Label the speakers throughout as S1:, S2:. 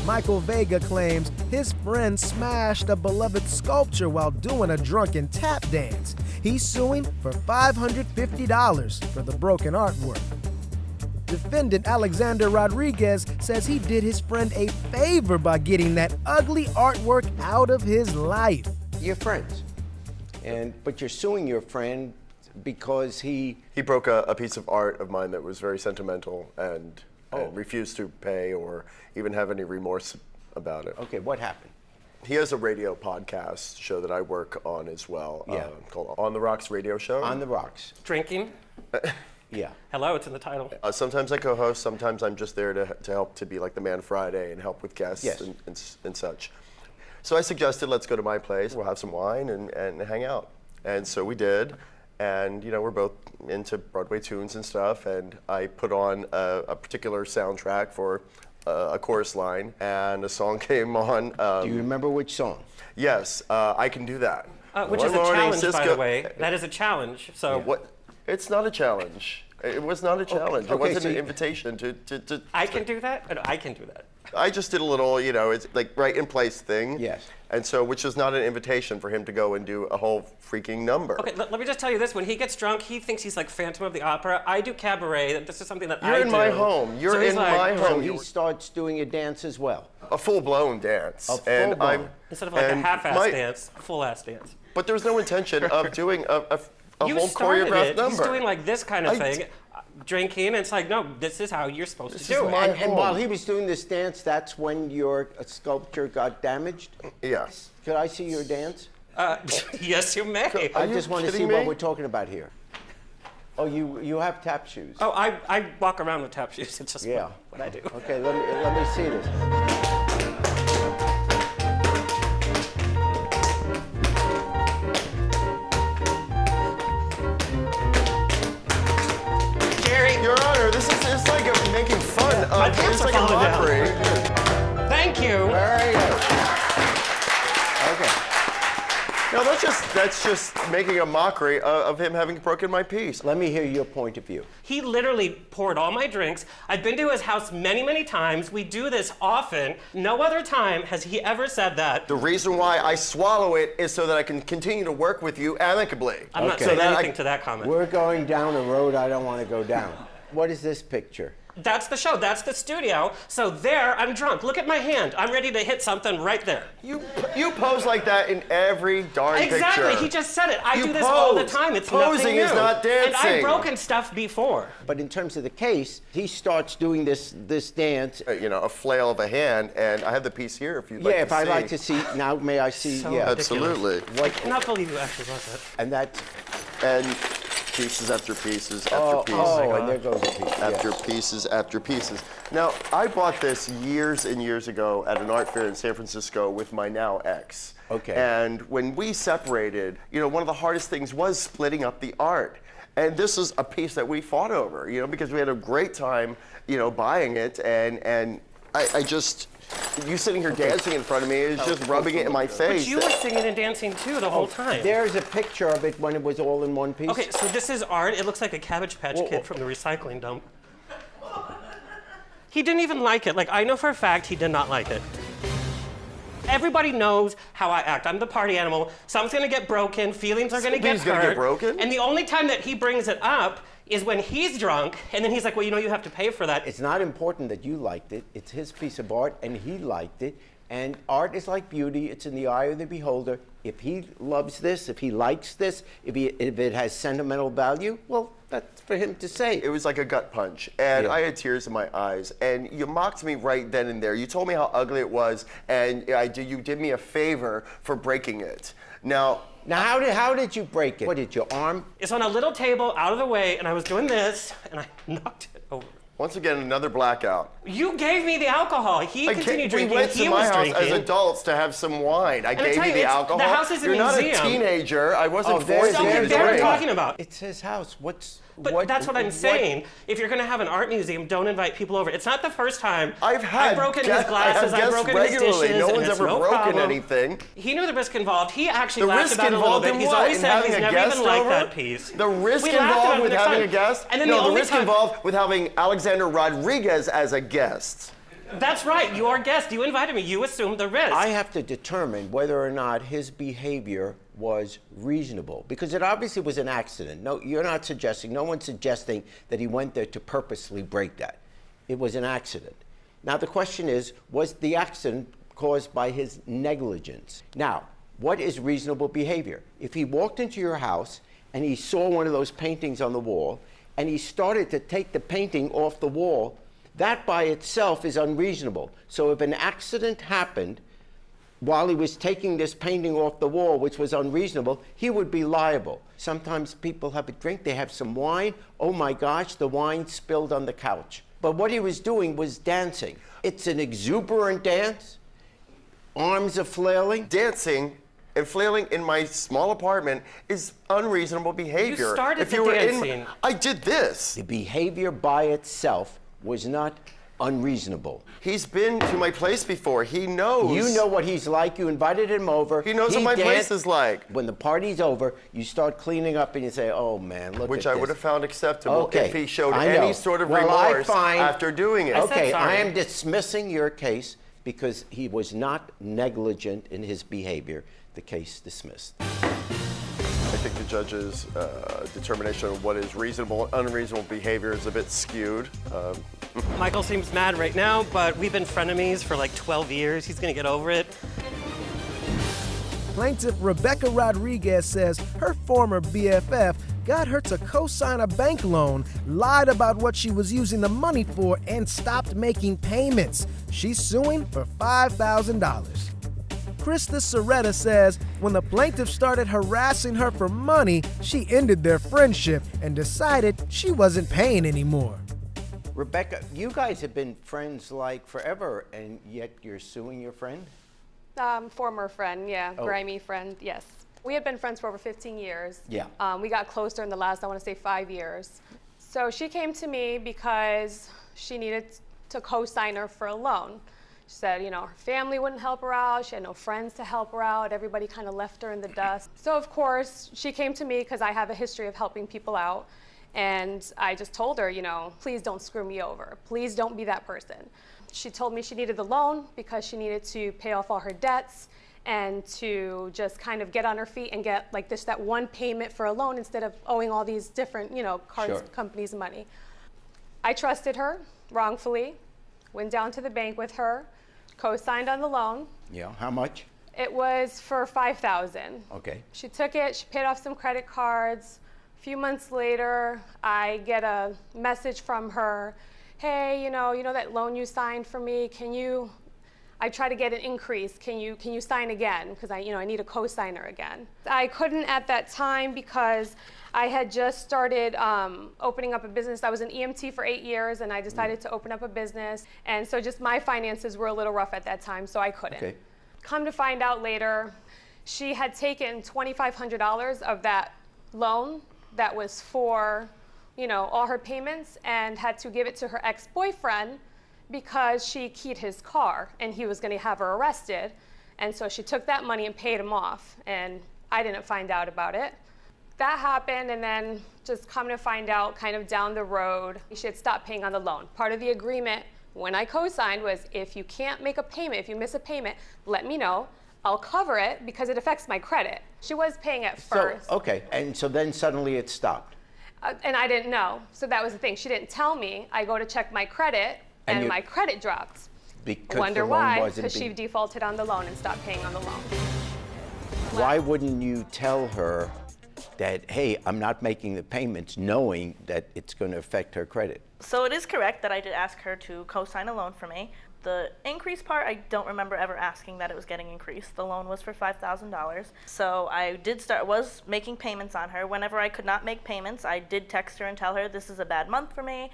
S1: Michael Vega claims his friend smashed a beloved sculpture while doing a drunken tap dance. He's suing for $550 for the broken artwork. Defendant Alexander Rodriguez says he did his friend a favor by getting that ugly artwork out of his life.
S2: You're friends, but you're suing your friend because he
S3: broke a piece of art of mine that was very sentimental and refused to pay or even have any remorse about it.
S2: Okay, what happened?
S3: He has a radio podcast show that I work on as well, called On the Rocks Radio Show.
S2: On the Rocks.
S4: Drinking?
S2: Yeah.
S4: Hello, it's in the title.
S3: Sometimes I co-host, sometimes I'm just there to help, to be like the man Friday and help with guests and such. So I suggested, let's go to my place, we'll have some wine and hang out. And so we did, and we're both into Broadway tunes and stuff, and I put on a particular soundtrack for a chorus line, and a song came on.
S2: Do you remember which song?
S3: Yes, I Can Do That.
S4: Which is a challenge, by the way. That is a challenge, so.
S3: What? It's not a challenge. It was not a challenge. It wasn't an invitation to.
S4: I can do that? No, I can do that.
S3: I just did a little, it's like right in place thing.
S2: Yes.
S3: And so, which was not an invitation for him to go and do a whole freaking number.
S4: Okay, let me just tell you this. When he gets drunk, he thinks he's like Phantom of the Opera. I do cabaret. This is something that I do.
S3: You're in my home. You're in my home.
S2: So he starts doing a dance as well.
S3: A full-blown dance.
S2: A full-blown.
S4: Instead of like a half-ass dance, full-ass dance.
S3: But there was no intention of doing a whole
S4: You started
S3: choreographed
S4: it.
S3: number.
S4: He's doing like this kind of thing, drinking, and it's like, no, this is how you're supposed to do it.
S2: And while he was doing this dance, that's when your sculpture got damaged?
S3: Yes.
S2: Could I see your dance?
S4: Yes, you may.
S2: I just want to see what we're talking about here. Oh, you have tap shoes.
S4: Oh, I walk around with tap shoes. It's just what I do.
S2: Okay, let me see this.
S3: Your Honor, this is like making fun of. It's like a mockery.
S4: Thank you.
S2: Very good. Okay.
S3: No, that's just making a mockery of him having broken my piece.
S2: Let me hear your point of view.
S4: He literally poured all my drinks. I've been to his house many, many times. We do this often. No other time has he ever said that.
S3: The reason why I swallow it is so that I can continue to work with you amicably.
S4: I'm not saying anything to that comment.
S2: We're going down a road I don't want to go down. What is this picture?
S4: That's the show. That's the studio. So there, I'm drunk. Look at my hand. I'm ready to hit something right there.
S3: You pose like that in every darn picture.
S4: Exactly. He just said it. I do this all the time. It's
S3: Posing
S4: nothing new.
S3: is not dancing.
S4: And I've broken stuff before.
S2: But in terms of the case, he starts doing this dance.
S3: A flail of a hand, and I have the piece here if you'd like to see.
S2: Yeah, if I'd like to see. Now, may I see?
S4: So
S2: yeah,
S3: absolutely.
S4: I cannot believe you actually wrote that.
S2: And that's.
S3: And pieces after pieces after pieces.
S2: Oh, and there goes a piece.
S3: After pieces after pieces. Now, I bought this years and years ago at an art fair in San Francisco with my now ex.
S2: Okay.
S3: And when we separated, one of the hardest things was splitting up the art. And this is a piece that we fought over, because we had a great time, buying it. And I just, you sitting here dancing in front of me is just rubbing it in my face.
S4: But you were singing and dancing too the whole time.
S2: There's a picture of it when it was all in one piece.
S4: Okay, so this is art. It looks like a Cabbage Patch Kid from the recycling dump. He didn't even like it. Like, I know for a fact he did not like it. Everybody knows how I act. I'm the party animal. Something's gonna get broken. Feelings are gonna get hurt.
S3: Gonna get broken?
S4: And the only time that he brings it up is when he's drunk, and then he's like, well, you have to pay for that.
S2: It's not important that you liked it. It's his piece of art, and he liked it. And art is like beauty. It's in the eye of the beholder. If he loves this, if he likes this, if it has sentimental value, well, that's for him to say.
S3: It was like a gut punch, and I had tears in my eyes, and you mocked me right then and there. You told me how ugly it was, and you did me a favor for breaking it. Now,
S2: how did you break it? What, did your arm?
S4: It's on a little table out of the way, and I was doing this, and I knocked it over.
S3: Once again, another blackout.
S4: You gave me the alcohol. He continued drinking.
S3: We went to my house as adults to have some wine. I gave you the alcohol.
S4: The house is a museum.
S3: You're not a teenager. I wasn't forced to
S4: drink. What are you talking about?
S2: It's his house.
S4: But that's what I'm saying. If you're going to have an art museum, don't invite people over. It's not the first time
S3: I've broken
S4: his glasses, I've broken his dishes.
S3: No one's ever broken
S4: problem.
S3: anything.
S4: He knew the risk involved. He actually laughed about it a little bit. He's always said he's never even liked that piece.
S3: The risk involved with having a guest?
S4: And then
S3: no, the risk involved with having Alexander Rodriguez as a guest.
S4: That's right, you're a guest. You invited me. You assumed the risk.
S2: I have to determine whether or not his behavior was reasonable, because it obviously was an accident. No, you're not suggesting, no one's suggesting that he went there to purposely break that. It was an accident. Now the question is, was the accident caused by his negligence? Now, what is reasonable behavior? If he walked into your house and he saw one of those paintings on the wall and he started to take the painting off the wall, that by itself is unreasonable. So if an accident happened while he was taking this painting off the wall, which was unreasonable, he would be liable. Sometimes people have a drink, they have some wine. Oh my gosh, the wine spilled on the couch. But what he was doing was dancing. It's an exuberant dance. Arms are flailing.
S3: Dancing and flailing in my small apartment is unreasonable behavior.
S4: You started the dancing.
S3: I did this.
S2: The behavior by itself was not unreasonable.
S3: He's been to my place before. He knows.
S2: You know what he's like. You invited him over.
S3: He knows what my place is like.
S2: When the party's over, you start cleaning up and you say, oh man, look at this.
S3: Which I would have found acceptable if he showed
S2: I know.
S3: any sort of
S2: Well,
S3: remorse after doing it.
S2: Okay, I
S4: sorry.
S2: am dismissing your case because he was not negligent in his behavior. The case dismissed.
S3: I think the judge's determination of what is reasonable and unreasonable behavior is a bit skewed.
S4: Michael seems mad right now, but we've been frenemies for like 12 years. He's gonna get over it.
S1: Plaintiff Rebekah Rodriguez says her former BFF got her to co-sign a bank loan, lied about what she was using the money for, and stopped making payments. She's suing for $5,000. Krista Cerreta says when the plaintiff started harassing her for money, she ended their friendship and decided she wasn't paying anymore.
S2: Rebekah, you guys have been friends like forever, and yet you're suing your friend?
S5: Former friend, yeah,
S2: Oh.
S5: grimy friend, yes. We had been friends for over 15 years.
S2: Yeah.
S5: We got closer in the last, I want to say, 5 years. So she came to me because she needed to co-sign her for a loan. She said, you know, her family wouldn't help her out. She had no friends to help her out. Everybody kind of left her in the dust. So of course, she came to me because I have a history of helping people out. And I just told her, you know, please don't screw me over. Please don't be that person. She told me she needed the loan because she needed to pay off all her debts and to just kind of get on her feet and get like that one payment for a loan instead of owing all these different, you know, card companies money. I trusted her wrongfully, went down to the bank with her, co-signed on the loan.
S2: Yeah, how much?
S5: It was for $5,000.
S2: Okay.
S5: She took it, she paid off some credit cards. A few months later, I get a message from her, hey, you know that loan you signed for me, I try to get an increase, can you sign again? Because I need a co-signer again. I couldn't at that time because I had just started opening up a business. I was an EMT for 8 years and I decided to open up a business. And so just my finances were a little rough at that time, so I couldn't.
S2: Okay.
S5: Come to find out later, she had taken $2,500 of that loan that was for, you know, all her payments and had to give it to her ex-boyfriend because she keyed his car and he was going to have her arrested. And so she took that money and paid him off, and I didn't find out about it. That happened, and then just come to find out kind of down the road, she had stopped paying on the loan. Part of the agreement when I co-signed was if you can't make a payment, if you miss a payment, let me know. I'll cover it because it affects my credit. She was paying at first.
S2: So, okay, and so then suddenly it stopped.
S5: And I didn't know. So that was the thing. She didn't tell me. I go to check my credit, and my credit dropped.
S2: Because
S5: Wonder
S2: the loan
S5: why?
S2: wasn't
S5: Because she defaulted on the loan and stopped paying on the loan.
S2: Why wouldn't you tell her that, hey, I'm not making the payments, knowing that it's going to affect her credit?
S6: So it is correct that I did ask her to co-sign a loan for me. The increase part, I don't remember ever asking that it was getting increased. The loan was for $5,000. So I was making payments on her. Whenever I could not make payments, I did text her and tell her this is a bad month for me.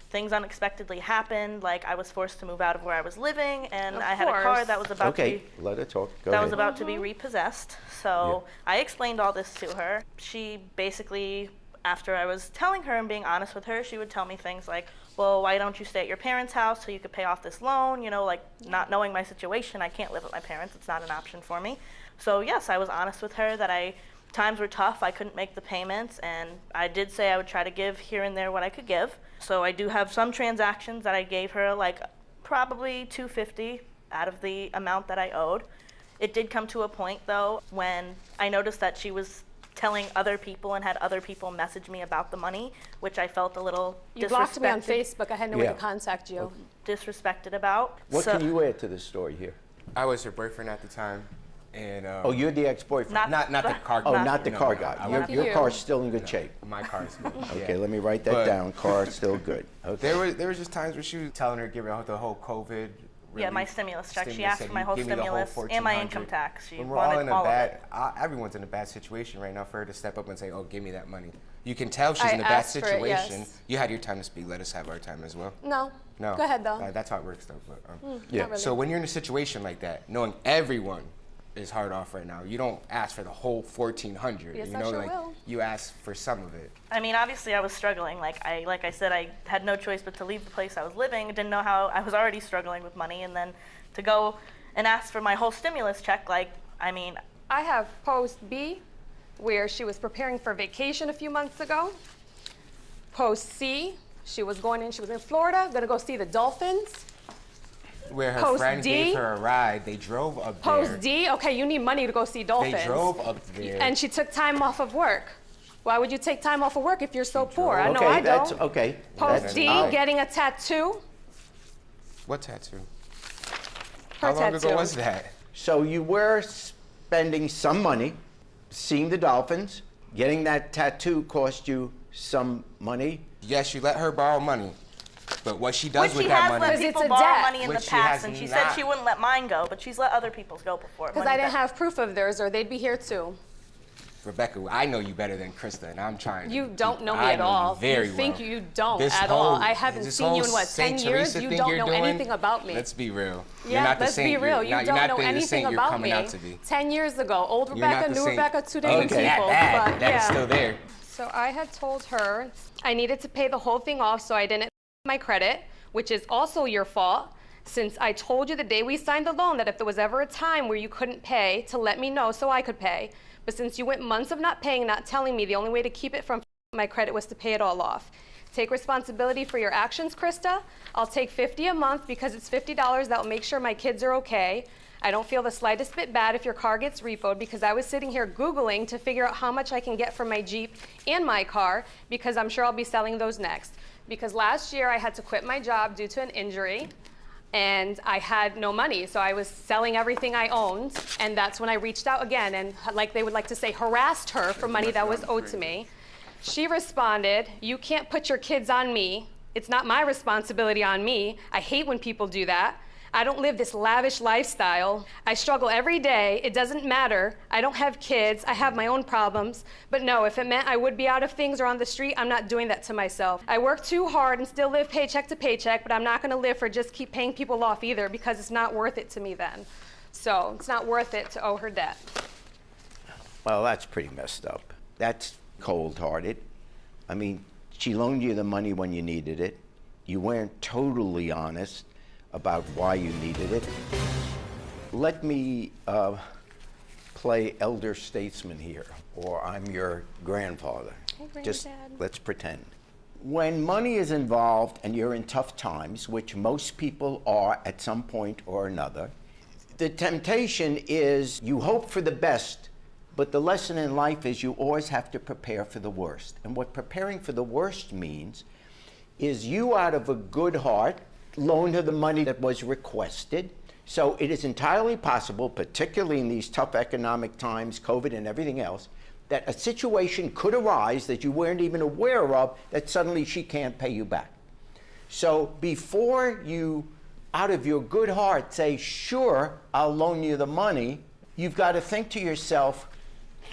S6: Things unexpectedly happened, like I was forced to move out of where I was living, and I had a car that was about to be
S2: let her talk. Go
S6: that
S2: ahead.
S6: was about to be repossessed. So I explained all this to her. She basically, after I was telling her and being honest with her, she would tell me things like, well, why don't you stay at your parents' house so you could pay off this loan? You know, like not knowing my situation, I can't live with my parents. It's not an option for me. So yes, I was honest with her that times were tough. I couldn't make the payments, and I did say I would try to give here and there what I could give. So I do have some transactions that I gave her, like probably $250 out of the amount that I owed. It did come to a point, though, when I noticed that she was telling other people and had other people message me about the money, which I felt a little disrespected.
S5: You blocked me on Facebook. I had no way to contact you.
S6: Disrespected about.
S2: What can you add to this story here?
S7: I was her boyfriend at the time, and
S2: oh, you're the ex-boyfriend.
S7: not the car guy.
S2: Oh, not the car guy. Your car's still in good shape.
S7: My car's good.
S2: Okay, let me write that down. Car's still good. Okay.
S7: There was just times where she was telling her, giving her the whole COVID.
S6: Yeah, my stimulus check. She asked for my whole stimulus and my income tax. She
S7: When we're all
S6: wanted
S7: in a
S6: all of
S7: bad,
S6: it.
S7: everyone's in a bad situation right now. For her to step up and say, "Oh, give me that money," you can tell she's
S5: I
S7: in a bad
S5: asked for it,
S7: situation.
S5: yes.
S7: You had your time to speak. Let us have our time as well.
S5: No.
S7: No.
S5: Go ahead, though.
S7: That's how it works, though. But,
S2: Yeah.
S5: Not really.
S7: So when you're in a situation like that, knowing everyone is hard off right now, you don't ask for the whole 1,400.
S5: Yes,
S7: you
S5: I
S7: know,
S5: sure
S7: like
S5: will.
S7: you ask for some of it.
S6: I mean, obviously, I was struggling. Like I said, I had no choice but to leave the place I was living. Didn't know how. I was already struggling with money, and then to go and ask for my whole stimulus check. Like, I mean,
S5: I have post B, where she was preparing for vacation a few months ago. Post C, she was in Florida, gonna go see the dolphins.
S7: Where her
S5: Post
S7: friend
S5: D.
S7: gave her a ride, they drove up there.
S5: Post D, okay, you need money to go see dolphins.
S7: They drove up there.
S5: And she took time off of work. Why would you take time off of work if you're so poor? I know
S2: Okay,
S5: I
S2: that's
S5: don't.
S2: okay.
S5: Post
S2: That's
S5: D,
S2: all right.
S5: getting a tattoo.
S7: What tattoo?
S5: Her
S7: How long
S5: tattoo.
S7: ago was that?
S2: So you were spending some money, seeing the dolphins. Getting that tattoo cost you some money.
S7: Yes, you let her borrow money, but what she does
S6: which
S7: with
S6: she
S7: that
S6: has
S7: money.
S6: let
S5: Because it's
S6: people
S5: a
S6: borrow
S5: debt.
S6: money in the
S7: Which she
S6: past,
S7: has
S6: and she
S7: not.
S6: said she wouldn't let mine go, but she's let other people's go before.
S5: Because
S6: money
S5: I didn't
S6: back.
S5: have proof of theirs, or they'd be here too.
S7: Rebekah, I know you better than Krista, and I'm trying.
S5: You don't know me
S7: I
S5: at
S7: know
S5: all.
S7: You very
S5: You think
S7: well.
S5: you don't
S7: This
S5: at
S7: whole-
S5: all. I haven't
S7: this
S5: seen you
S7: whole
S5: in what,
S7: Saint
S5: 10 years?
S7: Teresa
S5: You
S7: thing
S5: don't
S7: you're
S5: know
S7: doing,
S5: anything about me.
S7: Let's be real.
S5: Yeah,
S7: you're not the
S5: let's
S7: saint,
S5: be real.
S7: You're
S5: You
S7: not,
S5: don't
S7: you're
S5: know
S7: not the
S5: anything
S7: saint you're
S5: about
S7: coming
S5: me.
S7: out to be.
S5: 10 years ago, old
S7: You're
S5: Rebekah,
S7: not the
S5: new
S7: saint.
S5: Rebekah, two different
S7: Okay,
S5: people.
S7: that
S5: but
S7: that is
S5: yeah.
S7: still there.
S5: So I had told her I needed to pay the whole thing off so I didn't my credit, which is also your fault, since I told you the day we signed the loan that if there was ever a time where you couldn't pay, to let me know so I could pay. But since you went months of not paying, not telling me, the only way to keep it from my credit was to pay it all off. Take responsibility for your actions, Krista. I'll take $50 a month because it's $50 that will make sure my kids are okay. I don't feel the slightest bit bad if your car gets repoed, because I was sitting here Googling to figure out how much I can get for my Jeep and my car, because I'm sure I'll be selling those next. Because last year I had to quit my job due to an injury, and I had no money, so I was selling everything I owned, and that's when I reached out again and, like they would like to say, harassed her for money that was owed to me. She responded, "You can't put your kids on me. It's not my responsibility on me. I hate when people do that. I don't live this lavish lifestyle. I struggle every day. It doesn't matter. I don't have kids. I have my own problems. But no, if it meant I would be out of things or on the street, I'm not doing that to myself. I work too hard and still live paycheck to paycheck, but I'm not going to live for just keep paying people off either, because it's not worth it to me then. So it's not worth it to owe her debt."
S2: Well, that's pretty messed up. That's cold-hearted. I mean, she loaned you the money when you needed it. You weren't totally honest about why you needed it. Let me play elder statesman here, or I'm your grandfather.
S5: Okay,
S2: Just
S5: Granddad.
S2: let's pretend. When money is involved and you're in tough times, which most people are at some point or another, the temptation is you hope for the best, but the lesson in life is you always have to prepare for the worst. And what preparing for the worst means is you, out of a good heart, loaned her the money that was requested. So it is entirely possible, particularly in these tough economic times, COVID and everything else, that a situation could arise that you weren't even aware of, that suddenly she can't pay you back. So before you, out of your good heart, say, "Sure, I'll loan you the money," you've got to think to yourself,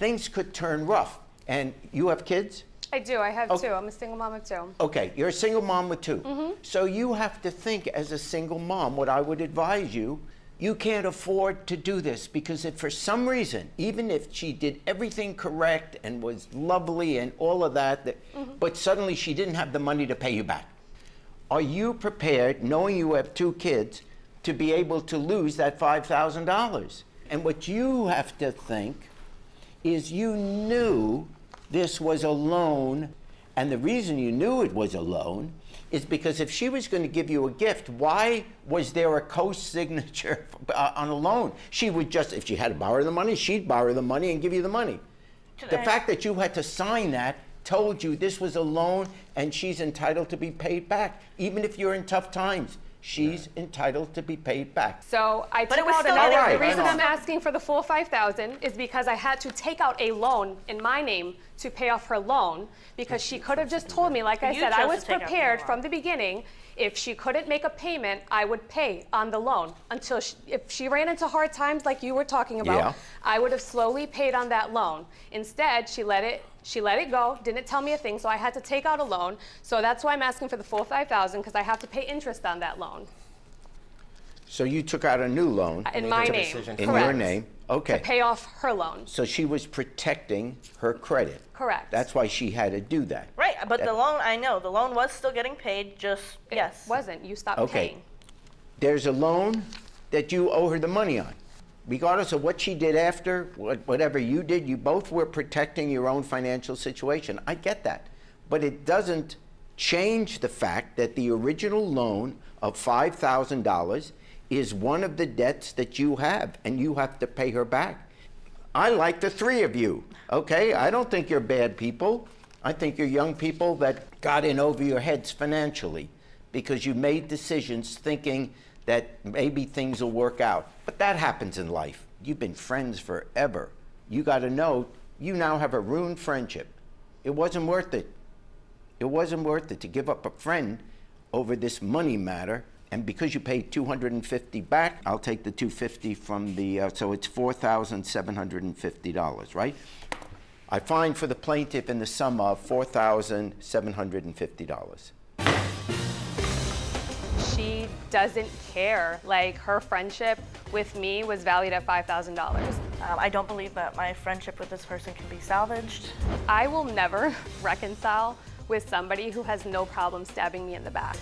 S2: things could turn rough. And you have kids?
S5: I do. I have
S2: Okay.
S5: two. I'm a single mom of two.
S2: Okay, you're a single mom with two. So you have to think, as a single mom, what I would advise you, you can't afford to do this, because if for some reason, even if she did everything correct and was lovely and all of that, but suddenly she didn't have the money to pay you back, are you prepared, knowing you have two kids, to be able to lose that $5,000? And what you have to think is, you knew this was a loan, and the reason you knew it was a loan is because if she was going to give you a gift, why was there a co-signature on a loan? She would just, if she had to borrow the money, she'd borrow the money and give you the money. The fact that you had to sign that told you this was a loan and she's entitled to be paid back. Even if you're in tough times, she's entitled to be paid back.
S5: So I took out another, the reason I'm asking for the full $5,000 is because I had to take out a loan in my name to pay off her loan, because she could have just told me, like I said, I was prepared from the beginning. If she couldn't make a payment, I would pay on the loan until if she ran into hard times like you were talking about, I would have slowly paid on that loan. Instead, she let it go, didn't tell me a thing, so I had to take out a loan. So that's why I'm asking for the full $5,000, because I have to pay interest on that loan.
S2: So you took out a new loan.
S5: In my name.
S2: In your name. Okay.
S5: To pay off her loan.
S2: So she was protecting her credit.
S5: Correct.
S2: That's why she had to do that.
S6: Right, but the loan, I know, the loan was still getting paid, just, yes.
S5: It wasn't. You stopped paying.
S2: There's a loan that you owe her the money on. Regardless of what she did after, whatever you did, you both were protecting your own financial situation. I get that. But it doesn't change the fact that the original loan of $5,000 is one of the debts that you have, and you have to pay her back. I like the three of you, okay? I don't think you're bad people. I think you're young people that got in over your heads financially because you made decisions thinking that maybe things will work out. But that happens in life. You've been friends forever. You got to know you now have a ruined friendship. It wasn't worth it. It wasn't worth it to give up a friend over this money matter. And because you paid $250 back, I'll take the $250 from the, so it's $4,750, right? I fine for the plaintiff in the sum of $4,750.
S5: She doesn't care. Like, her friendship with me was valued at $5,000.
S6: I don't believe that my friendship with this person can be salvaged.
S5: I will never reconcile with somebody who has no problem stabbing me in the back.